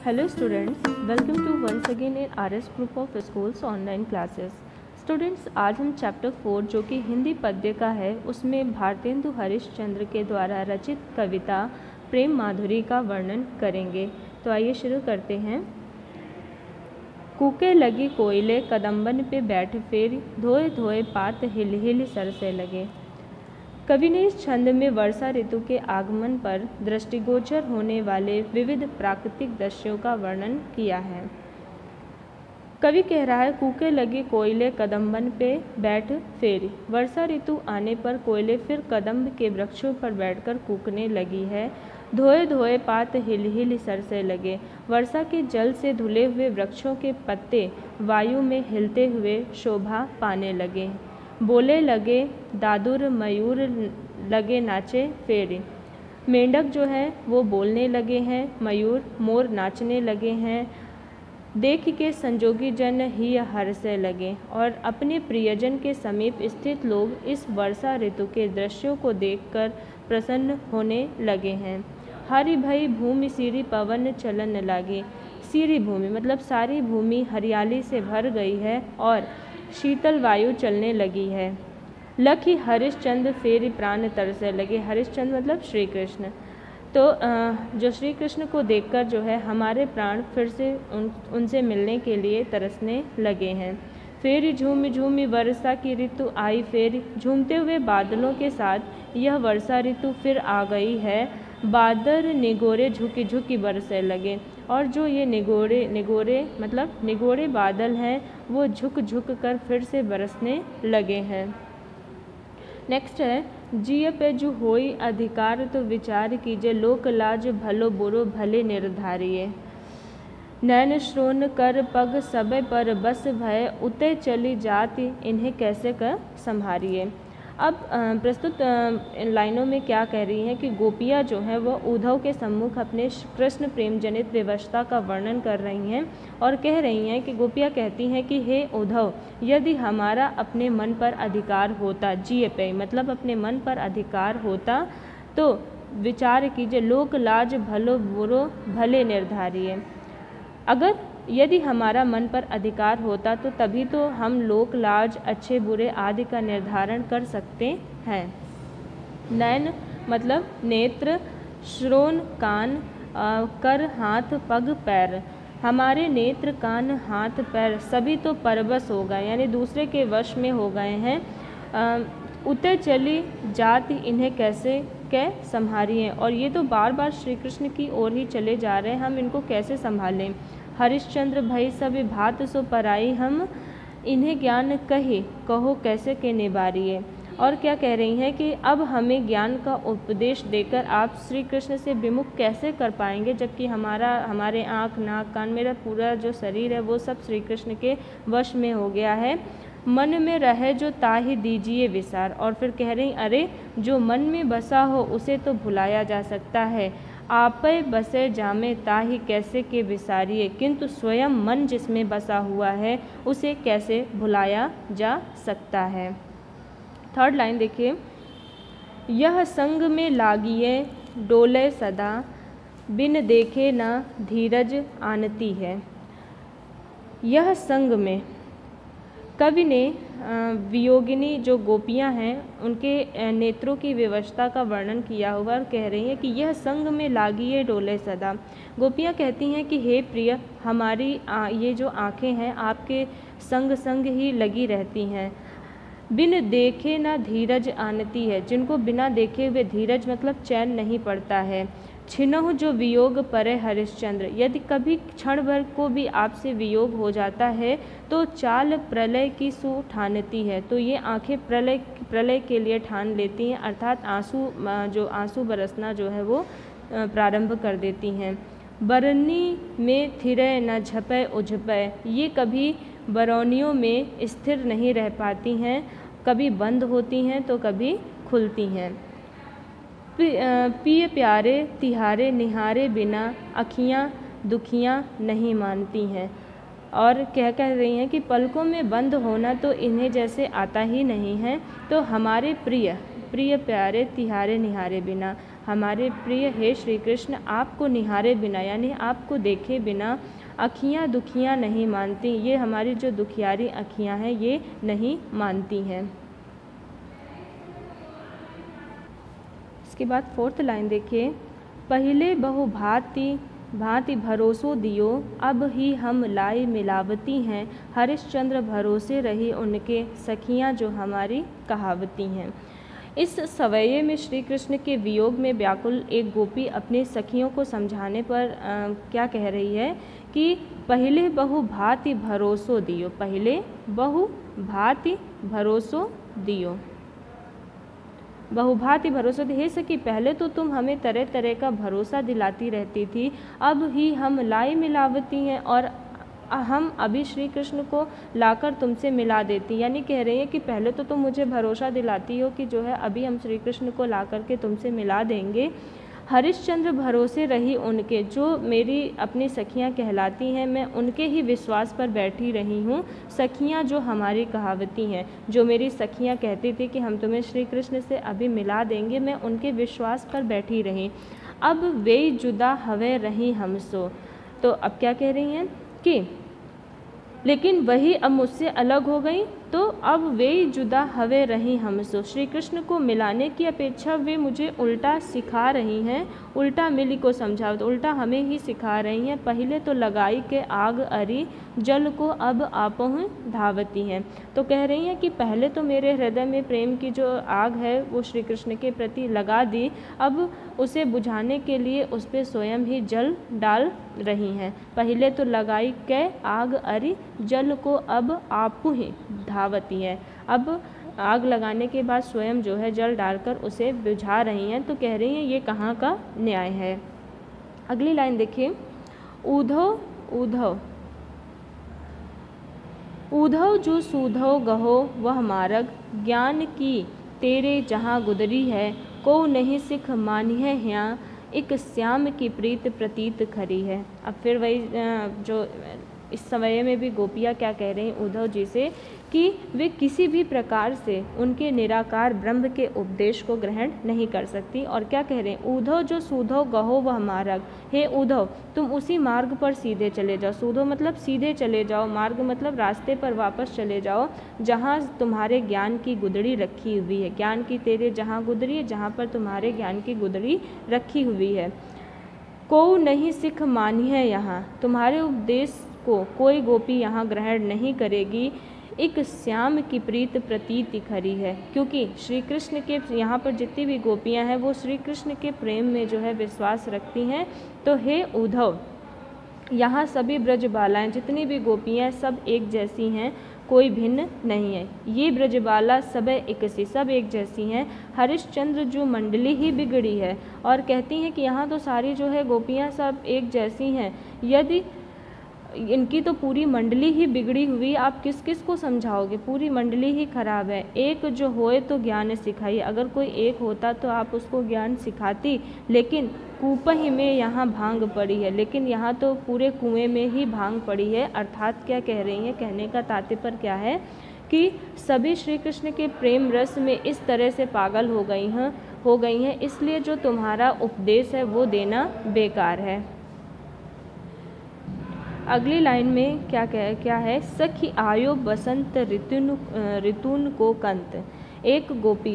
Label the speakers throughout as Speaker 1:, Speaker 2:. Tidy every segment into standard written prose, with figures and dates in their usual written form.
Speaker 1: Hello students, welcome to once again in RS Group of Schools online classes. Students, आज हम chapter 4 जो कि हिंदी पद्य का है उसमें भारतेंदु हरिश्चंद्र के द्वारा रचित कविता प्रेम माधुरी का वर्णन करेंगे। तो आइए शुरू करते हैं। कूके लगी कोयले कदम्बन पे बैठ फेर, धोए धोए पात हिल हिल सर से लगे। कवि ने इस छंद में वर्षा ऋतु के आगमन पर दृष्टिगोचर होने वाले विविध प्राकृतिक दृश्यों का वर्णन किया है। कवि कह रहा है, कूके लगे कोयले कदम्बन पे बैठ फेरी। वर्षा ऋतु आने पर कोयले फिर कदम्ब के वृक्षों पर बैठकर कूकने लगी है। धोए धोए पात हिल हिल सर से लगे। वर्षा के जल से धुले हुए वृक्षों के पत्ते वायु में हिलते हुए शोभा पाने लगे। बोले लगे दादुर मयूर लगे नाचे फेरी। मेंढक जो है वो बोलने लगे हैं, मयूर मोर नाचने लगे हैं। देख के संजोगी जन ही हर्षे लगे। और अपने प्रियजन के समीप स्थित लोग इस वर्षा ऋतु के दृश्यों को देखकर प्रसन्न होने लगे हैं। हरि भई भूमि सीरी पवन चलन लागे। सीरी भूमि मतलब सारी भूमि हरियाली से भर गई है और शीतल वायु चलने लगी है। लखी हरिश्चंद्र फेरी प्राण तरसे लगे। हरिश्चंद्र मतलब श्री कृष्ण। तो जो श्री कृष्ण को देखकर जो है हमारे प्राण फिर से उनसे मिलने के लिए तरसने लगे हैं। फेरी झूमी झूमी वर्षा की ऋतु आई फेरी। झूमते हुए बादलों के साथ यह वर्षा ऋतु फिर आ गई है। बादल निगोरे झुकी झुकी बरसे लगे। और जो ये निगोरे बादल हैं वो झुक झुक कर फिर से बरसने लगे हैं। नेक्स्ट है, जिय पे जो होई अधिकार तो विचार कीजिए, लोक लाज भलो बुरो भले निर्धारिये। नैन श्रोण कर पग सबे पर बस भय, उते चली जाति इन्हें कैसे कर संभारिये। अब प्रस्तुत लाइनों में क्या कह रही हैं कि गोपियाँ जो हैं वो उद्धव के सम्मुख अपने कृष्ण प्रेम जनित विवशता का वर्णन कर रही हैं और कह रही हैं कि गोपियाँ कहती हैं कि हे उद्धव, यदि हमारा अपने मन पर अधिकार होता, जिये पे मतलब अपने मन पर अधिकार होता, तो विचार कीजिए, लोक लाज भलो बुरो भले निर्धारिये। अगर यदि हमारा मन पर अधिकार होता तो तभी तो हम लोक लाज अच्छे बुरे आदि का निर्धारण कर सकते हैं। नयन मतलब नेत्र, श्रोण कान, कर हाथ पग पैर। हमारे नेत्र कान हाथ पैर सभी तो परवश हो गए यानी दूसरे के वश में हो गए हैं। उते चली जाति इन्हें कैसे कै संभारिए। और ये तो बार बार श्री कृष्ण की ओर ही चले जा रहे हैं, हम इनको कैसे संभालें। हरिश्चंद्र भई सब भात सो पराई, हम इन्हें ज्ञान कहे कहो कैसे के निवारिये। और क्या कह रही हैं कि अब हमें ज्ञान का उपदेश देकर आप श्री कृष्ण से विमुख कैसे कर पाएंगे, जबकि हमारे आँख नाक कान मेरा पूरा जो शरीर है वो सब श्री कृष्ण के वश में हो गया है। मन में रहे जो ताहि दीजिए विसार। और फिर कह रही, अरे जो मन में बसा हो उसे तो भुलाया जा सकता है, आपे बसे जामे ताहि कैसे के विसारिये। किंतु स्वयं मन जिसमें बसा हुआ है उसे कैसे भुलाया जा सकता है। थर्ड लाइन देखिए, यह संग में लागिए डोले सदा, बिन देखे न धीरज आनती है। यह संग में कवि ने वियोगिनी जो गोपियां हैं उनके नेत्रों की विवशता का वर्णन किया हुआ और कह रही हैं कि यह संग में लागिए डोले सदा। गोपियां कहती हैं कि हे प्रिय, हमारी ये जो आँखें हैं आपके संग संग ही लगी रहती हैं। बिन देखे ना धीरज आनती है, जिनको बिना देखे हुए धीरज मतलब चैन नहीं पड़ता है। छिनहु जो वियोग परे हरिश्चंद्र, यदि कभी क्षण भर को भी आपसे वियोग हो जाता है तो चाल प्रलय की सु ठानती है। तो ये आंखें प्रलय के लिए ठान लेती हैं, अर्थात आंसू बरसना जो है वो प्रारंभ कर देती हैं। बरनी में थिरे न झपे उझपे, ये कभी बरौनियों में स्थिर नहीं रह पाती हैं, कभी बंद होती हैं तो कभी खुलती हैं। पिए प्यारे तिहारे निहारे बिना, अखियाँ दुखियाँ नहीं मानती हैं। और कह रही हैं कि पलकों में बंद होना तो इन्हें जैसे आता ही नहीं है। तो हमारे प्रिय प्यारे तिहारे निहारे बिना, हमारे प्रिय हे श्री कृष्ण, आपको निहारे बिना यानी आपको देखे बिना अखियाँ दुखियाँ नहीं मानती। ये हमारी जो दुखियारी अखियाँ हैं ये नहीं मानती हैं। इसके बाद 4th लाइन देखिए, पहले बहु भांति भांति भरोसो दियो, अब ही हम लाई मिलावती हैं। हरिश्चंद्र भरोसे रही उनके, सखियाँ जो हमारी कहावती हैं। इस सवैये में श्री कृष्ण के वियोग में व्याकुल एक गोपी अपने सखियों को समझाने पर क्या कह रही है कि पहले बहु भांति भरोसो दियो, पहले बहु भांति भरोसो दियो, बहुभांति भरोसा हे सखी, पहले तो तुम हमें तरह तरह का भरोसा दिलाती रहती थी, अब ही हम लाई मिलावती हैं और हम अभी श्री कृष्ण को लाकर तुमसे मिला देती। यानी कह रही है कि पहले तो तुम मुझे भरोसा दिलाती हो कि जो है अभी हम श्री कृष्ण को ला कर के तुमसे मिला देंगे। हरिश्चंद्र भरोसे रही उनके, जो मेरी अपनी सखियां कहलाती हैं, मैं उनके ही विश्वास पर बैठी रही हूँ। सखियां जो हमारी कहावती हैं, जो मेरी सखियां कहती थी कि हम तुम्हें श्री कृष्ण से अभी मिला देंगे, मैं उनके विश्वास पर बैठी रही। अब वे जुदा हवे रही हमसो, तो अब क्या कह रही हैं कि लेकिन वही अब मुझसे अलग हो गई, तो अब वे जुदा हवे रही हमसो। श्री कृष्ण को मिलाने की अपेक्षा वे मुझे उल्टा सिखा रही हैं, उल्टा मिली को समझाओ, तो उल्टा हमें ही सिखा रही हैं। पहले तो लगाई के आग अरी, जल को अब आपहुँ धावती हैं। तो कह रही हैं कि पहले तो मेरे हृदय में प्रेम की जो आग है वो श्री कृष्ण के प्रति लगा दी, अब उसे बुझाने के लिए उस पर स्वयं ही जल डाल रही हैं। पहले तो लगाई के आग अरी, जल को अब आपू ही धावती है। अब आग लगाने के बाद स्वयं जो है जल डालकर उसे बुझा रही हैं। तो कह रही हैं ये कहाँ का न्याय है। अगली लाइन देखिए, ऊधव ऊधव ऊधव जो सूधव गहो वह मार्ग, ज्ञान की तेरे जहाँ गुदरी है, को नहीं सिख मानिह यहाँ, एक श्याम की प्रीत प्रतीत खरी है। अब फिर वही जो इस समय में भी गोपियाँ क्या कह रही हैं उद्धव जी से कि वे किसी भी प्रकार से उनके निराकार ब्रह्म के उपदेश को ग्रहण नहीं कर सकती। और क्या कह रहे हैं, उद्धव जो सूधो गहो वह मार्ग, हे उद्धव तुम उसी मार्ग पर सीधे चले जाओ। सूधो मतलब सीधे चले जाओ, मार्ग मतलब रास्ते पर वापस चले जाओ, जहाँ तुम्हारे ज्ञान की गुदड़ी रखी हुई है। ज्ञान की तेरे जहाँ गुदड़ी है, जहाँ पर तुम्हारे ज्ञान की गुदड़ी रखी हुई है। को नहीं सिख मानी है यहाँ, तुम्हारे उपदेश को कोई गोपी यहाँ ग्रहण नहीं करेगी। एक श्याम की प्रीत प्रतीति खरी है, क्योंकि श्री कृष्ण के यहाँ पर जितनी भी गोपियाँ हैं वो श्री कृष्ण के प्रेम में जो है विश्वास रखती हैं। तो हे उद्धव, यहाँ सभी ब्रजबालाएँ जितनी भी गोपियाँ सब एक जैसी हैं, कोई भिन्न नहीं है। ये ब्रजबाला सब एक सी, सब एक जैसी हैं। हरिश्चंद्र जो मंडली ही बिगड़ी है, और कहती हैं कि यहाँ तो सारी जो है गोपियाँ सब एक जैसी हैं। यदि इनकी तो पूरी मंडली ही बिगड़ी हुई, आप किस किस को समझाओगे, पूरी मंडली ही खराब है। एक जो होए तो ज्ञान सिखाई, अगर कोई एक होता तो आप उसको ज्ञान सिखाती, लेकिन कूपही में यहाँ भांग पड़ी है, लेकिन यहाँ तो पूरे कुएं में ही भांग पड़ी है। अर्थात क्या कह रही हैं, कहने का तात्पर्य क्या है कि सभी श्री कृष्ण के प्रेम रस में इस तरह से पागल हो गई हैं, इसलिए जो तुम्हारा उपदेश है वो देना बेकार है। अगली लाइन में क्या है, सखी आयो बसंत ऋतुन को कंत। एक गोपी,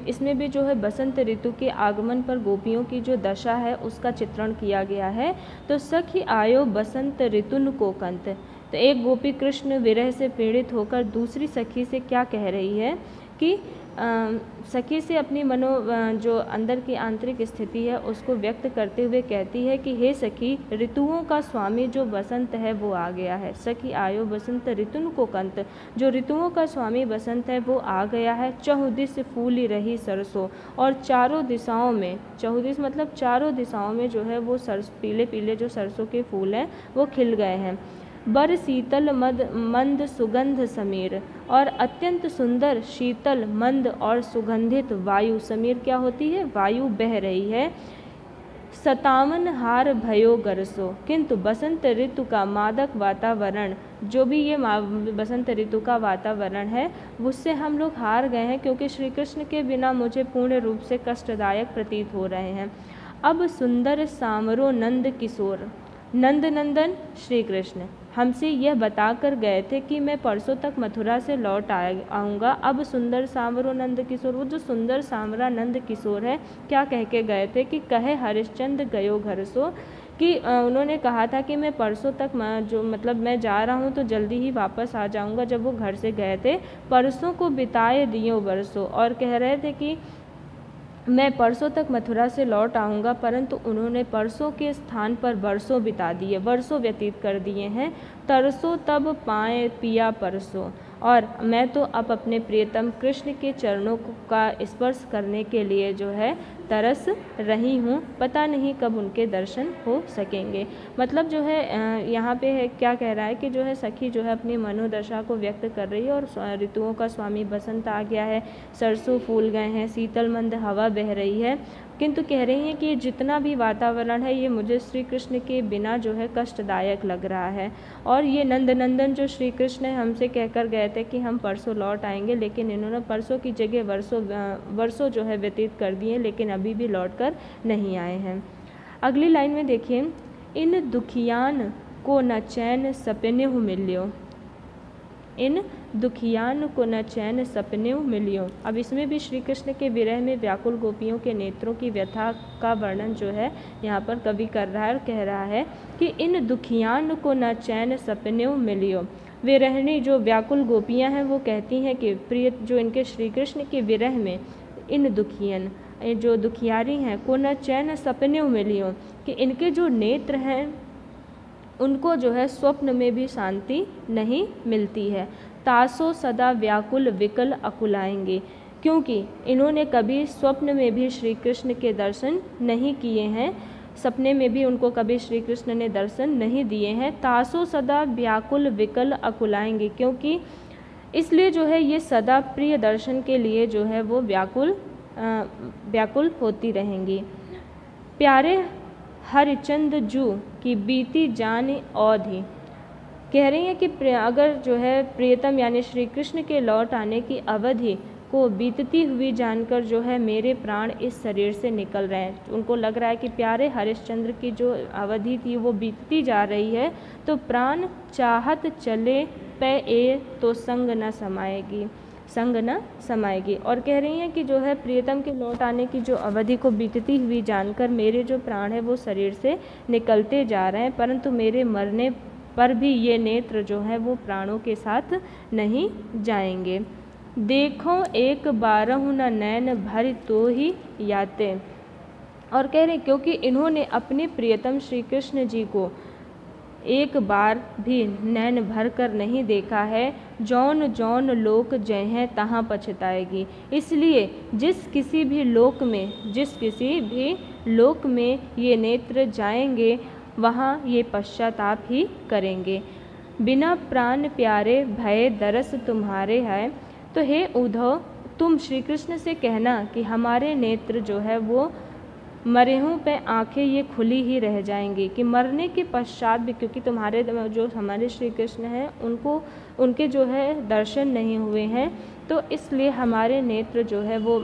Speaker 1: इसमें भी जो है बसंत ऋतु के आगमन पर गोपियों की जो दशा है उसका चित्रण किया गया है। तो सखी आयो बसंत ऋतुन को कंत, तो एक गोपी कृष्ण विरह से पीड़ित होकर दूसरी सखी से क्या कह रही है कि सखी से अपनी जो अंदर की आंतरिक स्थिति है उसको व्यक्त करते हुए कहती है कि हे सखी, ऋतुओं का स्वामी जो बसंत है वो आ गया है। सखी आयो बसंत ऋतुन को कंत, जो ऋतुओं का स्वामी बसंत है वो आ गया है। चहुदिस फूली रही सरसों, और चारों दिशाओं में, चहुदिस मतलब चारों दिशाओं में जो है वो पीले पीले जो सरसों के फूल हैं वो खिल गए हैं। बर शीतल मंद सुगंध समीर, और अत्यंत सुंदर शीतल मंद और सुगंधित वायु, समीर क्या होती है, वायु बह रही है। सतावन हार भयो गरसो, किंतु बसंत ऋतु का मादक वातावरण जो भी ये बसंत ऋतु का वातावरण है उससे हम लोग हार गए हैं, क्योंकि श्री कृष्ण के बिना मुझे पूर्ण रूप से कष्टदायक प्रतीत हो रहे हैं। अब सुंदर सामरो नंद किशोर, नंद नंदन श्री कृष्ण हमसे यह बताकर गए थे कि मैं परसों तक मथुरा से लौट आऊँगा। अब सुंदर सामरो नंद किशोर, वो जो सुंदर सामरा नंद किशोर है, क्या कह के गए थे कि कहे हरिश्चंद्र गयो घर सो, कि उन्होंने कहा था कि मैं परसों तक मैं जा रहा हूँ तो जल्दी ही वापस आ जाऊँगा। जब वो घर से गए थे, परसों को बिताए दियो बरसों, और कह रहे थे कि मैं परसों तक मथुरा से लौट आऊँगा, परंतु उन्होंने परसों के स्थान पर वर्षों बिता दिए, वर्षों व्यतीत कर दिए हैं। तरसों तब पाए पिया परसों, और मैं तो अब अपने प्रियतम कृष्ण के चरणों का स्पर्श करने के लिए जो है तरस रही हूँ, पता नहीं कब उनके दर्शन हो सकेंगे। मतलब जो है यहाँ पे है क्या कह रहा है कि जो है सखी जो है अपनी मनोदशा को व्यक्त कर रही है, और ऋतुओं का स्वामी बसंत आ गया है, सरसों फूल गए हैं, शीतल मंद हवा बह रही है, किंतु कह रही हैं कि जितना भी वातावरण है ये मुझे श्री कृष्ण के बिना जो है कष्टदायक लग रहा है। और ये नंद नंदन जो श्री कृष्ण है हमसे कहकर गए थे कि हम परसों लौट आएंगे, लेकिन इन्होंने परसों की जगह वर्षों जो है व्यतीत कर दिए, लेकिन अभी भी लौट कर नहीं आए हैं। अगली लाइन में देखिए, इन दुखियान को न चैन सपने मिलियो, इन दुखियान को न चैन सपने मिलियो। अब इसमें भी श्री कृष्ण के विरह में व्याकुल गोपियों के नेत्रों की व्यथा का वर्णन जो है यहाँ पर कवि कर रहा है, और कह रहा है कि इन दुखियान को न चैन सपने मिलियो। विरहिणी जो व्याकुल गोपियाँ हैं वो कहती हैं कि प्रिय जो इनके श्री कृष्ण के विरह में इन दुखियन जो दुखियारी हैं को न चैन सपने मिलियो, कि इनके जो नेत्र हैं उनको जो है स्वप्न में भी शांति नहीं मिलती है। तासो सदा व्याकुल विकल अकुलाएंगे, क्योंकि इन्होंने कभी स्वप्न में भी श्री कृष्ण के दर्शन नहीं किए हैं, सपने में भी उनको कभी श्री कृष्ण ने दर्शन नहीं दिए हैं। तासो सदा व्याकुल विकल अकुलाएंगे, क्योंकि इसलिए जो है ये सदा प्रिय दर्शन के लिए जो है वो व्याकुल होती रहेंगी। प्यारे हरिचंद जू की बीती जान औधी, कह रही हैं कि अगर जो है प्रियतम यानी श्री कृष्ण के लौट आने की अवधि को बीतती हुई जानकर जो है मेरे प्राण इस शरीर से निकल रहे हैं। उनको लग रहा है कि प्यारे हरिश्चंद्र की जो अवधि थी वो बीतती जा रही है, तो प्राण चाहत चले पे ए तो संग न समाएगी। और कह रही हैं कि जो है प्रियतम के लौट आने की जो अवधि को बीतती हुई जानकर मेरे जो प्राण है वो शरीर से निकलते जा रहे हैं, परंतु मेरे मरने पर भी ये नेत्र जो है वो प्राणों के साथ नहीं जाएंगे। देखो एक बारहु न नैन भर तो ही याते, और कह रहे क्योंकि इन्होंने अपने प्रियतम श्री कृष्ण जी को एक बार भी नैन भर कर नहीं देखा है। जौन जौन लोक जय हैं तहाँ पछताएगी, इसलिए जिस किसी भी लोक में ये नेत्र जाएंगे वहाँ ये पश्चाताप ही करेंगे। बिना प्राण प्यारे भय दरस तुम्हारे है, तो हे उद्धव तुम श्री कृष्ण से कहना कि हमारे नेत्र जो है वो मरेहों पे आंखें ये खुली ही रह जाएंगी, कि मरने के पश्चात भी, क्योंकि तुम्हारे जो हमारे श्री कृष्ण हैं उनके जो है दर्शन नहीं हुए हैं, तो इसलिए हमारे नेत्र जो है वो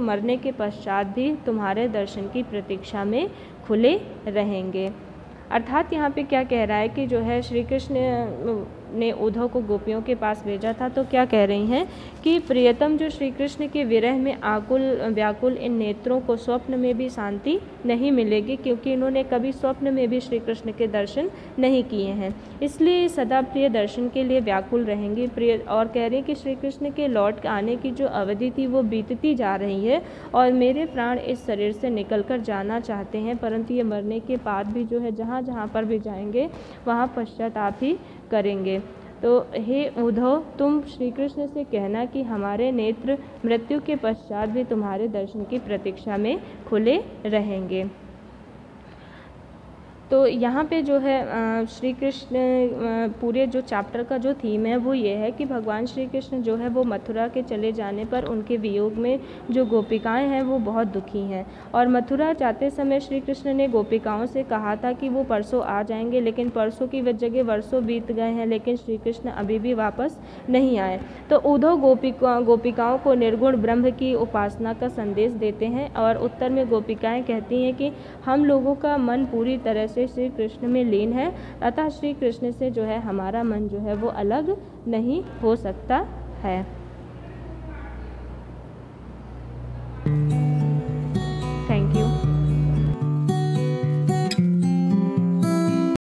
Speaker 1: मरने के पश्चात भी तुम्हारे दर्शन की प्रतीक्षा में खुले रहेंगे। अर्थात यहाँ पे क्या कह रहा है कि जो है श्री कृष्ण ने उद्धव को गोपियों के पास भेजा था, तो क्या कह रही हैं कि प्रियतम जो श्री कृष्ण के विरह में व्याकुल इन नेत्रों को स्वप्न में भी शांति नहीं मिलेगी, क्योंकि इन्होंने कभी स्वप्न में भी श्री कृष्ण के दर्शन नहीं किए हैं, इसलिए सदा प्रिय दर्शन के लिए व्याकुल रहेंगी। और कह रही हैं कि श्री कृष्ण के लौट आने की जो अवधि थी वो बीतती जा रही है, और मेरे प्राण इस शरीर से निकल कर जाना चाहते हैं, परंतु ये मरने के बाद भी जो है जहाँ जहाँ पर भी जाएंगे वहाँ पश्चाताप ही करेंगे। तो हे उद्धव तुम श्री कृष्ण से कहना कि हमारे नेत्र मृत्यु के पश्चात भी तुम्हारे दर्शन की प्रतीक्षा में खुले रहेंगे। तो यहाँ पे जो है श्री कृष्ण पूरे जो चैप्टर का जो थीम है वो ये है कि भगवान श्री कृष्ण जो है वो मथुरा के चले जाने पर उनके वियोग में जो गोपिकाएं हैं वो बहुत दुखी हैं। और मथुरा जाते समय श्री कृष्ण ने गोपिकाओं से कहा था कि वो परसों आ जाएंगे, लेकिन परसों की जगह वर्षों बीत गए हैं, लेकिन श्री कृष्ण अभी भी वापस नहीं आए। तो उद्धव गोपिकाओं को निर्गुण ब्रह्म की उपासना का संदेश देते हैं और उत्तर में गोपिकाएं कहती हैं कि हम लोगों का मन पूरी तरह से श्री कृष्ण में लीन है, अतः श्री कृष्ण से जो है हमारा मन जो है वो अलग नहीं हो सकता है।